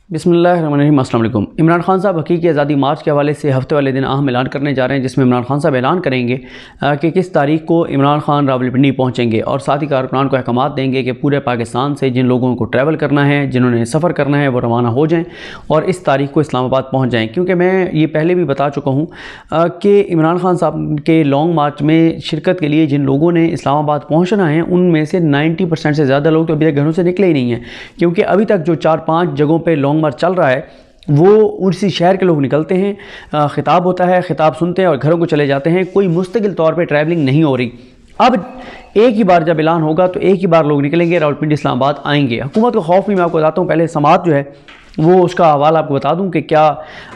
बिस्मिल्लाहिर्रहमानिर्रहीम। अस्सलाम वालेकुम। इमरान खान साहब हकीकी आज़ादी मार्च के हवाले से हफ्ते वाले दिन अहम ऐलान करने जा रहे हैं, जिसमें इमरान खान साहब ऐलान करेंगे कि किस तारीख को इमरान खान रावलपिंडी पहुंचेंगे और साथ ही कारकुनान को अहकामात देंगे कि पूरे पाकिस्तान से जिन लोगों को ट्रैवल करना है, जिन्होंने सफ़र करना है, वो रवाना हो जाएँ और इस तारीख को इस्लामाबाद पहुँच जाएँ। क्योंकि मैं ये पहले भी बता चुका हूँ कि इमरान खान साहब के लॉन्ग मार्च में शिरकत के लिए जिन लोगों ने इस्लामाबाद पहुँचना है, उनमें से 90% से ज़्यादा लोग तो अभी तक घरों से निकले ही नहीं हैं। क्योंकि अभी तक जो 4-5 जगहों पर लॉन्ग मार्च चल रहा है, वो उसी शहर के लोग निकलते हैं, ख़िताब होता है, ख़िताब सुनते हैं और घरों को चले जाते हैं। कोई मुस्तकिल तौर पे ट्रैवलिंग नहीं हो रही। अब एक ही बार जब ऐलान होगा तो एक ही बार लोग निकलेंगे, रावलपिंडी इस्लामाबाद आएंगे। हुकूमत का खौफ भी मैं आपको बताता हूँ। पहले समात जो है वो उसका हवाला आपको बता दूं कि क्या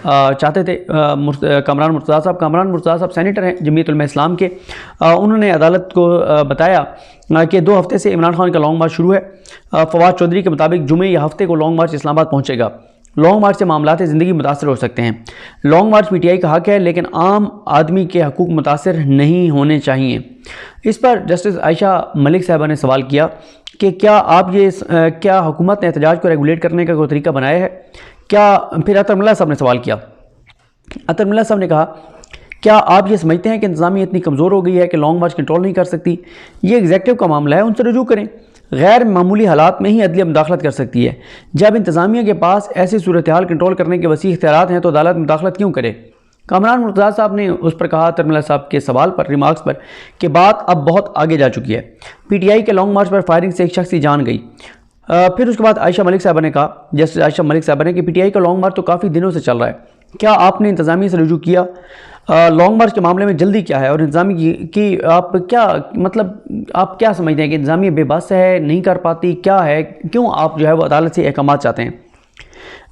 चाहते थे कामरान मुर्तज़ा साहब। कामरान मुर्तज़ा साहब सेनेटर हैं जमीयत उलमा इस्लाम के। उन्होंने अदालत को बताया कि 2 हफ्ते से इमरान खान का लॉन्ग मार्च शुरू है। फवाद चौधरी के मुताबिक जुमे या हफ्ते को लॉन्ग मार्च इस्लामाबाद पहुँचेगा। लॉन्ग मार्च से मामलात ज़िंदगी मुतासर हो सकते हैं। लॉन्ग मार्च पीटीआई का हक है, लेकिन आम आदमी के हकूक़ मुतासर नहीं होने चाहिए। इस पर जस्टिस आयशा मलिक साहबा ने सवाल किया कि क्या हुकूमत ने एहतजाज को रेगुलेट करने का कोई तरीका बनाया है क्या। फिर अतर मुल्ला साहब ने सवाल किया। अतर मुल्ला साहब ने कहा, क्या आप ये समझते हैं कि इंतज़ामिया इतनी कमज़ोर हो गई है कि लॉन्ग मार्च कंट्रोल नहीं कर सकती? ये एग्जेक्टिव का मामला है, उनसे रुजू करें। गैर मामूली हालात में ही अदलिया मुदाखलत कर सकती है। जब इंतज़ामिया के पास ऐसी सूरत हाल कंट्रोल करने के वसी इख्तियारात हैं तो अदालत मुदाखलत क्यों करे? कामरान मुर्तज़ा साहब ने उस पर कहा, तरमुल्ला साहब के सवाल पर, रिमार्क्स पर, कि बात अब बहुत आगे जा चुकी है। पीटीआई के लॉन्ग मार्च पर फायरिंग से एक शख्स की जान गई। फिर उसके बाद आयशा मलिक साहबा ने कहा, जस्टिस आयशा मलिक साहबा ने, कि पीटीआई का लॉन्ग मार्च तो काफ़ी दिनों से चल रहा है। क्या आपने इंतज़ामिया से रुजू किया? लॉन्ग मार्च के मामले में जल्दी क्या है और इंतज़ामिया की आप क्या समझते हैं कि इंतज़ामिया बेबस है, नहीं कर पाती, क्या है, क्यों आप जो है वो अदालत से अहकामात चाहते हैं?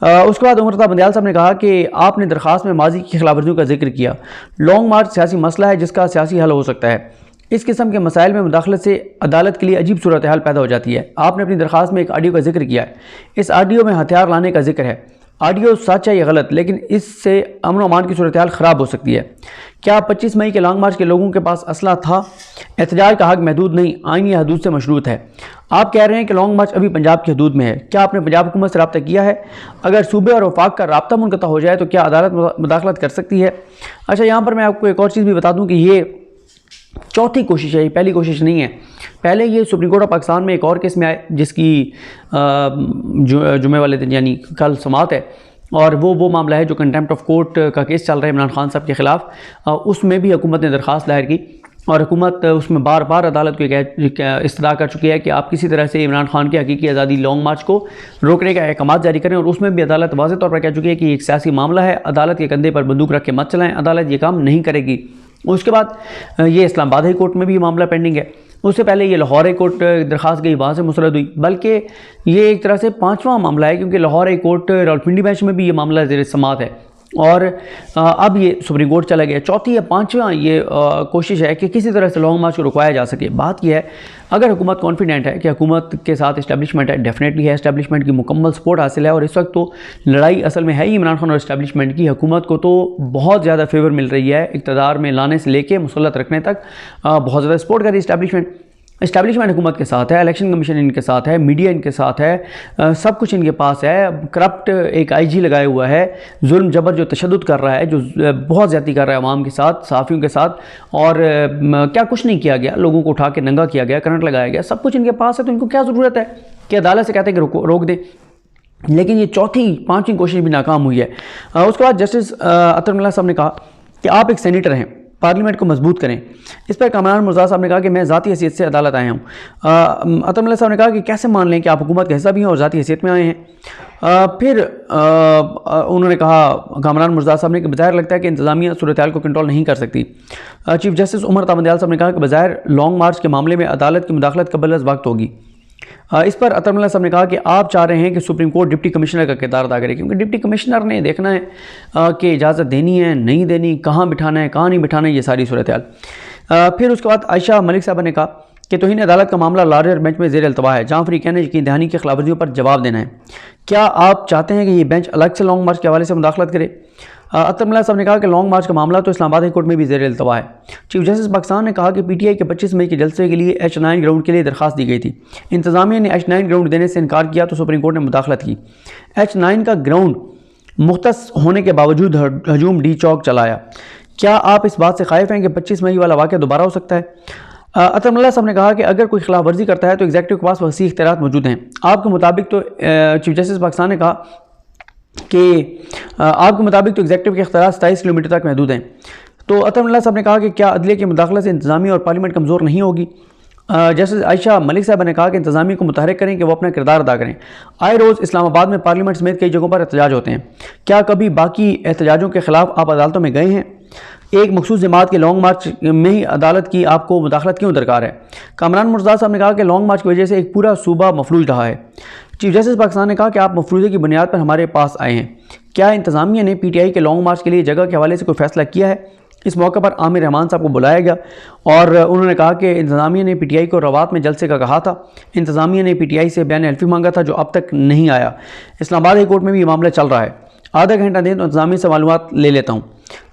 उसके बाद उमर बंदियाल साहब ने कहा कि आपने दरख्वास्त में माजी की खिलाफवर्जियों का जिक्र किया। लॉन्ग मार्च सियासी मसला है जिसका सियासी हल हो सकता है। इस किस्म के मसाइल में मुदाखलत से अदालत के लिए अजीब सूरत हाल पैदा हो जाती है। आपने अपनी दरख्वास्त में एक ऑडियो का जिक्र किया है। इस ऑडियो में हथियार लाने का जिक्र है। ऑडियो सच है या गलत, लेकिन इससे अमन अमान की सूरत हाल ख़राब हो सकती है। क्या 25 मई के लॉन्ग मार्च के लोगों के पास असला था? एहतजाज का हक महदूद नहीं, आईनी हदूद से मशरूत है। आप कह रहे हैं कि लॉन्ग मार्च अभी पंजाब की हदूद में है। क्या आपने पंजाब हुकूमत से रब्ता किया है? अगर सूबे और वफाक का रब्ता मुनक़ता हो जाए तो क्या अदालत मुदाखलत कर सकती है? अच्छा, यहाँ पर मैं आपको एक और चीज़ भी बता दूँ कि ये चौथी कोशिश है, ये पहली कोशिश नहीं है। पहले ये सुप्रीम कोर्ट ऑफ पाकिस्तान में एक और केस में आए, जिसकी जुमे वाले दिन यानी कल समात है, और वो मामला है जो कंटेम्प्ट ऑफ कोर्ट का केस चल रहा है इमरान खान साहब के ख़िलाफ़। उसमें भी हुकूमत ने दरख्वास्त दायर की और हुकूमत उसमें बार बार अदालत को इस्तदा कर चुकी है कि आप किसी तरह से इमरान खान की हकीकी आज़ादी लॉन्ग मार्च को रोकने का अहकामात जारी करें। और उसमें भी अदालत वाज़ेह तौर पर कह चुकी है कि एक सियासी मामला है, अदालत के कंधे पर बंदूक रख के मत चलाएँ, अदालत ये काम नहीं करेगी। उसके बाद ये इस्लामाबाद हाई कोर्ट में भी मामला पेंडिंग है। उससे पहले ये लाहौर हाई कोर्ट दरख्वास्त गई, वहाँ से मुस्तरद हुई। बल्कि ये एक तरह से 5वां मामला है, क्योंकि Lahore high court Rawalpindi bench में भी ये मामला ज़ेर समात है और अब ये सुप्रीम कोर्ट चला गया। चौथी या 5वां ये कोशिश है कि किसी तरह से लॉन्ग मार्च को रुकवाया जा सके। बात यह है, अगर हुकूमत कॉन्फिडेंट है कि हुकूमत के साथ इस्टेब्लिशमेंट है, डेफिनेटली है, इस्टेब्लिशमेंट की मुकम्मल सपोर्ट हासिल है। और इस वक्त तो लड़ाई असल में है ही इमरान खान और इस्टेब्लिशमेंट की। हुकूमत को तो बहुत ज़्यादा फेवर मिल रही है, इक़्तिदार में लाने से लेके मुसल्लत रखने तक बहुत ज़्यादा सपोर्ट कर रही है इस्टेब्लिशमेंट हुकूमत के साथ है, इलेक्शन कमीशन इनके साथ है, मीडिया इनके साथ है, सब कुछ इनके पास है। करप्ट एक आईजी लगाया हुआ है, जुल्म जबर जो तशद्दुद कर रहा है, जो बहुत ज़्यादती कर रहा है अवाम के साथ, सहाफ़ियों के साथ, और क्या कुछ नहीं किया गया, लोगों को उठा के नंगा किया गया, करंट लगाया गया, सब कुछ इनके पास है। तो इनको क्या ज़रूरत है कि अदालत से कहते हैं कि रोक दें? लेकिन ये चौथी 5वीं कोशिश भी नाकाम हुई है। उसके बाद जस्टिस अतर मुल्ला साहब ने कहा कि आप एक सेनेटर हैं, पार्लियामेंट को मजबूत करें। इस पर कामरान मुर्तज़ा साहब ने कहा कि मैं ज़ाती हैसियत से अदालत आया हूँ। अतर मुल्ला साहब ने कहा कि कैसे मान लें कि आप हुकूमत के हिस्सा भी हैं और ज़ाती हैसियत में आए हैं। फिर उन्होंने कहा, कामरान मुर्तज़ा साहब ने, कि बज़ाहिर लगता है कि इंतज़ामिया सूरत हाल को कंट्रोल नहीं कर सकती। चीफ जस्टिस उमर बंदियाल साहब ने कहा कि बज़ाहिर लॉन्ग मार्च के मामले में अदालत की मुदाखलत कबल अज़ वक्त होगी। इस पर अतर मुल्ला साहब ने कहा कि आप चाह रहे हैं कि सुप्रीम कोर्ट डिप्टी कमिश्नर का किरदार अदा करे, क्योंकि डिप्टी कमिश्नर ने देखना है कि इजाज़त देनी है, नहीं देनी, कहाँ बिठाना है, कहाँ नहीं बिठाना है, ये सारी सूरत हाल। फिर उसके बाद आयशा मलिक साहब ने कहा कि तौहीन अदालत का मामला लार्जर बेंच में ज़ेर अल्तवा है, जहाँ फरीक़ैन ने यकीन दहानी की खिलाफवर्जियों पर जवाब देना है। क्या आप चाहते हैं कि ये बेंच अलग से लॉन्ग मार्च के हवाले से मुदाखलत करे? अतर मल्ला साहब ने कहा कि लॉन्ग मार्च का मामला तो इस्लामाबाद हाई कोर्ट में भी ज़ेर इल्तवा है। चीफ जस्टिस पाकिस्तान ने कहा कि PTI के 25 मई के जलसे के लिए H9 ग्राउंड के लिए दरख्वास्त दी गई थी। इंतज़ामिया ने H9 ग्राउंड देने से इनकार किया तो सुप्रीम कोर्ट ने मुदाखलत की। H9 का ग्राउंड मुख्तस होने के बावजूद हजूम डी चौक चलाया। क्या आप इस बात से खाइफ हैं कि 25 मई वाला वाक़या दोबारा हो सकता है? अतर मल्ला साहब ने कहा कि अगर कोई खिलाफ वर्जी करता है तो एग्जीक्यूटिव के पास वसी इख्तियारात मौजूद हैं। आपके मुताबिक तो चीफ जस्टिस पाकिस्तान ने कहा कि आपके मुताबिक तो एग्जीक्यूटिव के इख्तियारात 27 किलोमीटर तक महदूद हैं। तो अतर मल्ला साहब ने कहा कि क्या अदलिया की मुदाखलत से इंतज़ामिया और पार्लियामेंट कमज़ोर नहीं होगी? जस्टिस आयशा मलिक साहब ने कहा कि इंतज़ामिया को मुतहरिक करें कि वो अपना किरदार अदा करें। आए रोज़ इस्लामाबाद में पार्लियामेंट समेत कई जगहों पर एहतजाज होते हैं। क्या कभी बाकी एहतजाजों के खिलाफ आप अदालतों में गए हैं? एक मखसूस जमात के लॉन्ग मार्च में ही अदालत की आपको मुदाखलत क्यों दरकार है? कामरान मुर्तज़ा साहब ने कहा कि लॉन्ग मार्च की वजह से एक पूरा सूबा मफलूज रहा है। चीफ जस्टिस पाकिस्तान ने कहा कि आप मफरूज़े की बुनियाद पर हमारे पास आए हैं। क्या इंतज़ामिया ने PTI के लॉन्ग मार्च के लिए जगह के हवाले से कोई फैसला किया है? इस मौके पर आमिर रहमान साहब को बुलाया गया और उन्होंने कहा कि इंतज़ामिया ने PTI को रवात में जलसे का कहा था। इंतज़ामिया ने PTI से बयान हल्फी मांगा था जो अब तक नहीं आया। इस्लामाबाद हाई कोर्ट में भी ये मामला चल रहा है। आधा घंटा दें तो इंतज़ामिया से मालूमात ले लेता हूँ।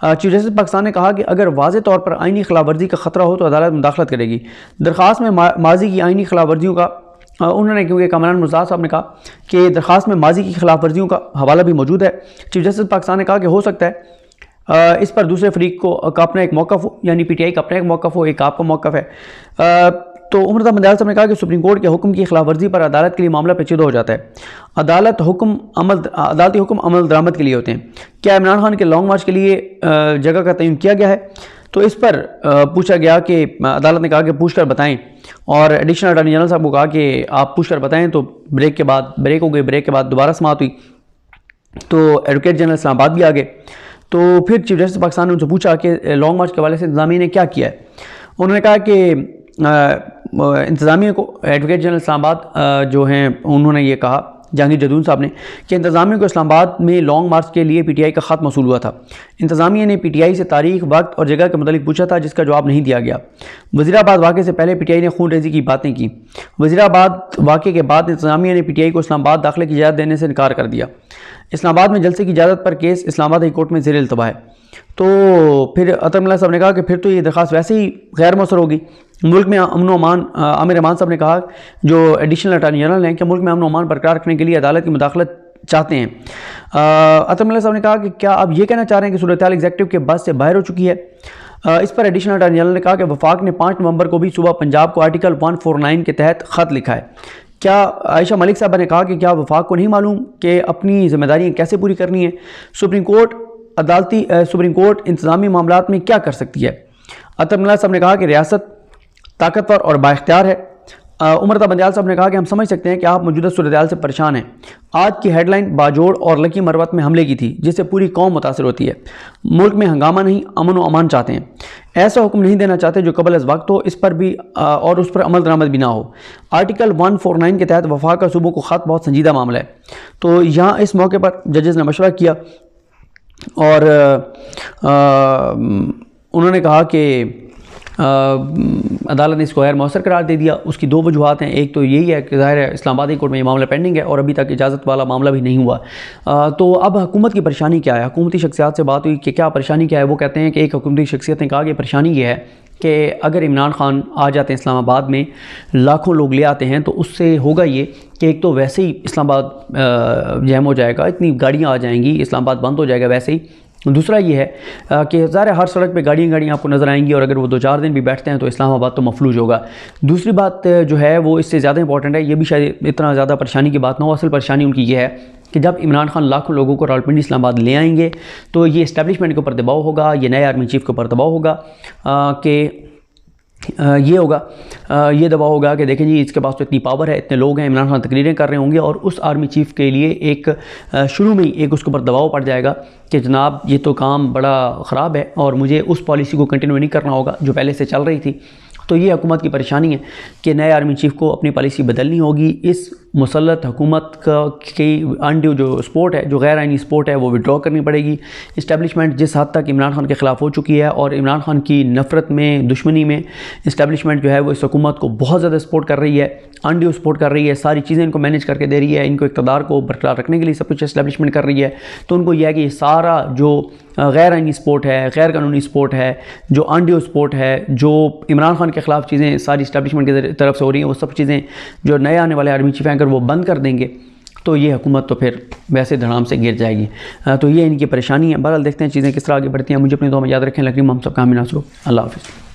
चीफ जस्टिस पाकिस्तान ने कहा कि अगर वाज़े तौर पर आइनी खिलाफ वर्जी का ख़तरा हो तो अदालत मुदाखलत करेगी। दरख्वास्त में माजी की आइनी खिलाफ वर्जियों का उन्होंने, क्योंकि कामरान मुर्तज़ा साहब ने कहा कि दरख्वास्त में माजी की खिलाफ वर्जियों का हवाला भी मौजूद है। चीफ जस्टिस पाकिस्तान ने कहा कि हो सकता है इस पर दूसरे फरीक को अपना एक मौक़िफ़ हो, यानी PTI का अपना एक मौक़िफ़ हो, एक आपका मौक़िफ़ है। तो उमर मंदियाल साहब ने कहा कि सुप्रीम कोर्ट के हुक्म की खिलाफ वर्जी पर अदालत के लिए मामला पेचीदा हो जाता है। अदालती हुक्म अमल दरामद के लिए होते हैं। क्या इमरान खान के लॉन्ग मार्च के लिए जगह का तयन किया गया है? तो इस पर पूछा गया कि अदालत ने कहा कि पूछ कर बताएँ, और एडिशनल अटॉर्नी जनरल साहब को कहा कि आप पूछ कर बताएँ। तो ब्रेक हो गई, ब्रेक के बाद दोबारा समाअत हुई तो एडवोकेट जनरल इस्लामाबाद भी आ गए। तो फिर चीफ जस्टिस पाकिस्तान ने उनसे पूछा कि लॉन्ग मार्च के हवाले से इंतज़ामिया ने क्या किया है। उन्होंने कहा कि इंतज़ामिया को, एडवोकेट जनरल इस्लामाबाद जो हैं, उन्होंने ये कहा जहांगीर जदून साहब ने कि इंतज़ामिया को इस्लामाबाद में लॉन्ग मार्च के लिए PTI का ख़त मौसूल हुआ था। इंतज़ामिया ने PTI से तारीख, वक्त और जगह के मुतालिक पूछा था जिसका जवाब नहीं दिया गया। वज़ीराबाद वाक़े से पहले PTI ने खून रेजी की बातें की। वज़ीराबाद वाक़े के बाद इंतज़ामिया ने PTI को इस्लामाबाद दाखिले की इजाज़त देने से इनकार कर दिया। इस्लामाबाद में जलसे की इजाज़त पर केस इस्लामाबाद हाई कोर्ट में ज़ेर इल्तवा है। तो फिर अतर मल्ला साहब ने कहा कि फिर तो ये दरख्वास्त वैसे ही गैर मौसर होगी। मुल्क में अमन अमान, आमिर रहमान साहब ने कहा जो एडिशनल अटॉर्नी जनरल हैं कि मुल्क में अमन अमान बरकरार रखने के लिए अदालत की मुदाखलत चाहते हैं। अतर मल्ला साहब ने कहा कि क्या आप ये कहना चाह रहे हैं कि सूरत हाल एग्जीक्यूटिव के बस से बाहर हो चुकी है? इस पर एडिशनल अटॉर्नी जनरल ने कहा कि वफाक ने 5 नवंबर को भी सुबह पंजाब को आर्टिकल 149 के तहत ख़त लिखा है। क्या आयशा मलिक साहब ने कहा कि क्या वफाक को नहीं मालूम कि अपनी जिम्मेदारियाँ कैसे पूरी करनी है? सुप्रीम कोर्ट इंतज़ामी मामलात में क्या कर सकती है? अतर मल्ला साहब ने कहा कि रियासत ताकतवर और बाइख्तियार है। उमर बंदियाल साहब ने कहा कि हम समझ सकते हैं कि आप मौजूदा सूरत-ए-हाल से परेशान हैं। आज की हेडलाइन बाजोड़ और लकी मरवत में हमले की थी जिससे पूरी कौम मुतासर होती है। मुल्क में हंगामा नहीं, अमन व अमान चाहते हैं। ऐसा हुक्म नहीं देना चाहते जो कबल अज़ वक्त हो, इस पर भी और उस पर अमल दरामद भी ना हो। आर्टिकल 149 के तहत वफाक का सूबों को ख़त बहुत संजीदा मामला है। तो यहाँ इस मौके पर जजेस ने मशवरा किया और उन्होंने कहा कि अदालत ने इसको गैर मौसर करार दे दिया। उसकी 2 वजूहात हैं। एक तो यही है कि ज़ाहिर है इस्लामाबाद हाई कोर्ट में ये मामला पेंडिंग है और अभी तक इजाज़त वाला मामला भी नहीं हुआ। तो अब हुकूमत की परेशानी क्या है? हुकूमती शख्सियात से बात हुई कि क्या परेशानी क्या है। वो कहते हैं कि एक हुकूमती शख्सियत ने कहा कि परेशानी ये है कि अगर इमरान खान आ जाते हैं इस्लामाबाद में, लाखों लोग ले आते हैं, तो उससे होगा ये कि एक तो वैसे ही इस्लामाबाद जैम हो जाएगा, इतनी गाड़ियाँ आ जाएंगी, इस्लामाबाद बंद हो जाएगा वैसे ही। दूसरा ये है कि ज़ाहिर हर सड़क पे गाड़ियाँ आपको नज़र आएंगी और अगर वो 2-4 दिन भी बैठते हैं तो इस्लामाबाद तो मफलूज होगा। दूसरी बात जो है वो इससे ज़्यादा इंपॉर्टेंट है, ये भी शायद इतना ज़्यादा परेशानी की बात ना हो। असल परेशानी उनकी ये है कि जब इमरान खान लाखों लोगों को रावलपिंडी इस्लामाबाद ले आएंगे तो ये इस्टेब्लिशमेंट के ऊपर दबाव होगा, ये नए आर्मी चीफ़ के ऊपर दबाव होगा कि ये दबाव होगा कि देखें जी इसके पास तो इतनी पावर है, इतने लोग हैं, इमरान खान तकरीरें कर रहे होंगे और उस आर्मी चीफ़ के लिए एक शुरू में ही एक उसके ऊपर दबाव पड़ जाएगा कि जनाब ये तो काम बड़ा ख़राब है और मुझे उस पॉलिसी को कंटिन्यू नहीं करना होगा जो पहले से चल रही थी। तो ये हुकूमत की परेशानी है कि नए आर्मी चीफ़ को अपनी पॉलिसी बदलनी होगी। इस मुसल्लत हुकूमत की अनड्यू जो सपोर्ट है, जो गैर आइनी सपोर्ट है, वो विड्रॉ करनी पड़ेगी। इस्टेब्लिशमेंट जिस हद तक इमरान खान के ख़िलाफ़ हो चुकी है और इमरान खान की नफ़रत में, दुश्मनी में इस्टेब्लिशमेंट जो है वो इस हुकूमत को बहुत ज़्यादा सपोर्ट कर रही है, अनड्यू सपोर्ट कर रही है, सारी चीज़ें इनको मैनेज करके दे रही है, इनको इक़्तिदार को बरकरार रखने के लिए सब कुछ इस्टेब्लिशमेंट कर रही है। तो उनको यह है कि सारा जो गैर आइनी सपोर्ट है, गैर कानूनी सपोर्ट है, जो अनड्यू सपोर्ट है, जो इमरान खान के ख़िलाफ़ चीज़ें सारी इस्टेब्लिशमेंट की तरफ से हो रही हैं, वो सब चीज़ें जो नए आने वाले आर्मी चीफ हैं अगर वो बंद कर देंगे तो ये हुकूमत तो फिर वैसे धड़ाम से गिर जाएगी। तो ये इनकी परेशानी है। बहरहाल देखते हैं चीज़ें किस तरह आगे बढ़ती हैं। मुझे अपनी दुआ में याद रखें। लकरीम हम सब का हामी नासरो। अल्लाह हाफ़िज़।